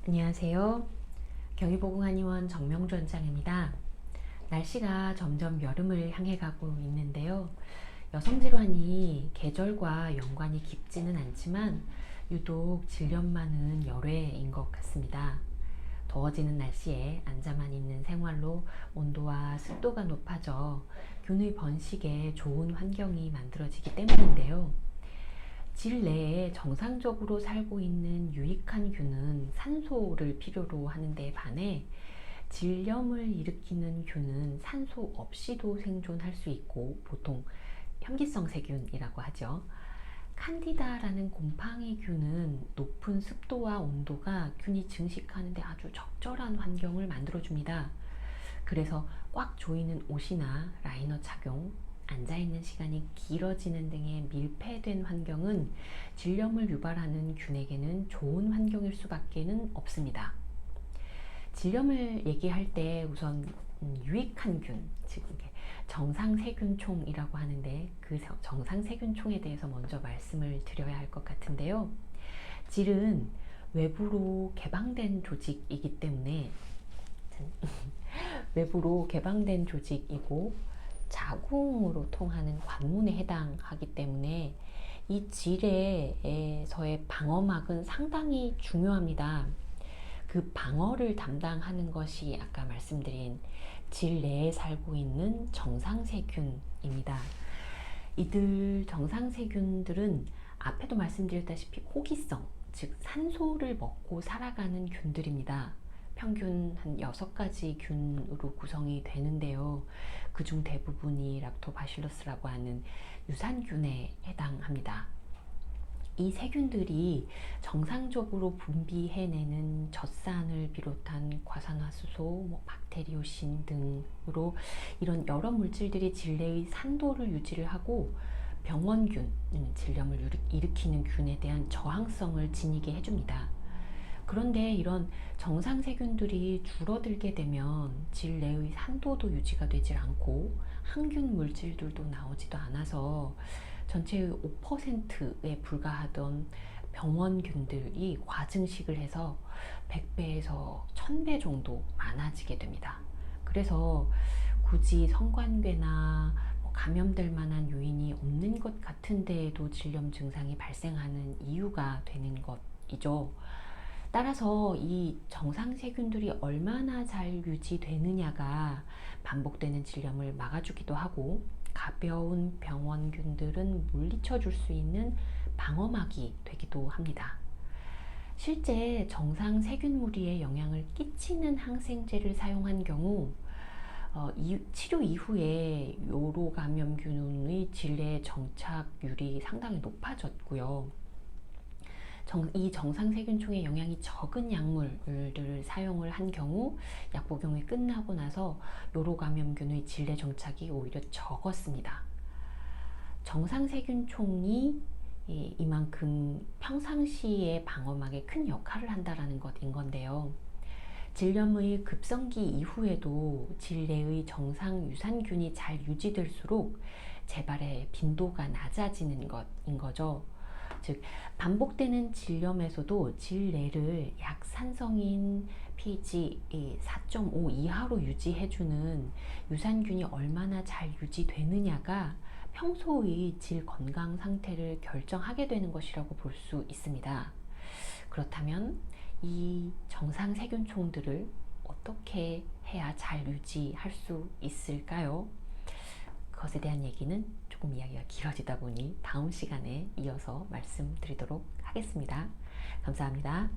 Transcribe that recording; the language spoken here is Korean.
안녕하세요. 경희보건한의원 정명주 원장입니다. 날씨가 점점 여름을 향해 가고 있는데요. 여성질환이 계절과 연관이 깊지는 않지만 유독 질염 많은 열애인 것 같습니다. 더워지는 날씨에 앉아만 있는 생활로 온도와 습도가 높아져 균의 번식에 좋은 환경이 만들어지기 때문인데요. 질 내에 정상적으로 살고 있는 유익한 균은 산소를 필요로 하는 데 반해 질염을 일으키는 균은 산소 없이도 생존할 수 있고 보통 현기성 세균이라고 하죠. 칸디다라는 곰팡이 균은 높은 습도와 온도가 균이 증식하는 데 아주 적절한 환경을 만들어줍니다. 그래서 꽉 조이는 옷이나 라이너 착용, 앉아있는 시간이 길어지는 등의 밀폐된 환경은 질염을 유발하는 균에게는 좋은 환경일 수밖에 없습니다. 질염을 얘기할 때 우선 유익한 균, 즉 정상세균총이라고 하는데 그 정상세균총에 대해서 먼저 말씀을 드려야 할 것 같은데요. 질은 외부로 개방된 조직이기 때문에 외부로 개방된 조직이고 자궁으로 통하는 관문에 해당하기 때문에 이 질에서의 방어막은 상당히 중요합니다. 그 방어를 담당하는 것이 아까 말씀드린 질 내에 살고 있는 정상세균입니다. 이들 정상세균들은 앞에도 말씀드렸다시피 호기성, 즉 산소를 먹고 살아가는 균들입니다. 평균 한 6가지 균으로 구성이 되는데요. 그중 대부분이 락토바실러스라고 하는 유산균에 해당합니다. 이 세균들이 정상적으로 분비해내는 젖산을 비롯한 과산화수소, 박테리오신 등으로 이런 여러 물질들이 질 내의 산도를 유지를 하고 병원균, 질염을 일으키는 균에 대한 저항성을 지니게 해줍니다. 그런데 이런 정상세균들이 줄어들게 되면 질 내의 산도도 유지가 되질 않고 항균 물질들도 나오지도 않아서 전체의 5%에 불과하던 병원균들이 과증식을 해서 100배에서 1000배 정도 많아지게 됩니다. 그래서 굳이 성관계나 감염될 만한 요인이 없는 것 같은데에도 질염 증상이 발생하는 이유가 되는 것이죠. 따라서 이 정상세균들이 얼마나 잘 유지되느냐가 반복되는 질염을 막아주기도 하고 가벼운 병원균들은 물리쳐 줄 수 있는 방어막이 되기도 합니다. 실제 정상세균 무리에 영향을 끼치는 항생제를 사용한 경우 치료 이후에 요로 감염균의 질 내 정착률이 상당히 높아졌고요. 이 정상세균총에 영향이 적은 약물들을 사용을 한 경우 약 복용이 끝나고 나서 요로감염균의 질 내 정착이 오히려 적었습니다. 정상세균총이 이만큼 평상시의 방어막에 큰 역할을 한다는 것인 건데요. 질염의 급성기 이후에도 질 내의 정상 유산균이 잘 유지될수록 재발의 빈도가 낮아지는 것인 거죠. 즉 반복되는 질염에서도 질 내를 약산성인 pH 4.5 이하로 유지해주는 유산균이 얼마나 잘 유지되느냐가 평소의 질 건강 상태를 결정하게 되는 것이라고 볼 수 있습니다. 그렇다면 이 정상세균총들을 어떻게 해야 잘 유지할 수 있을까요? 그것에 대한 얘기는 조금 이야기가 길어지다 보니 다음 시간에 이어서 말씀드리도록 하겠습니다. 감사합니다.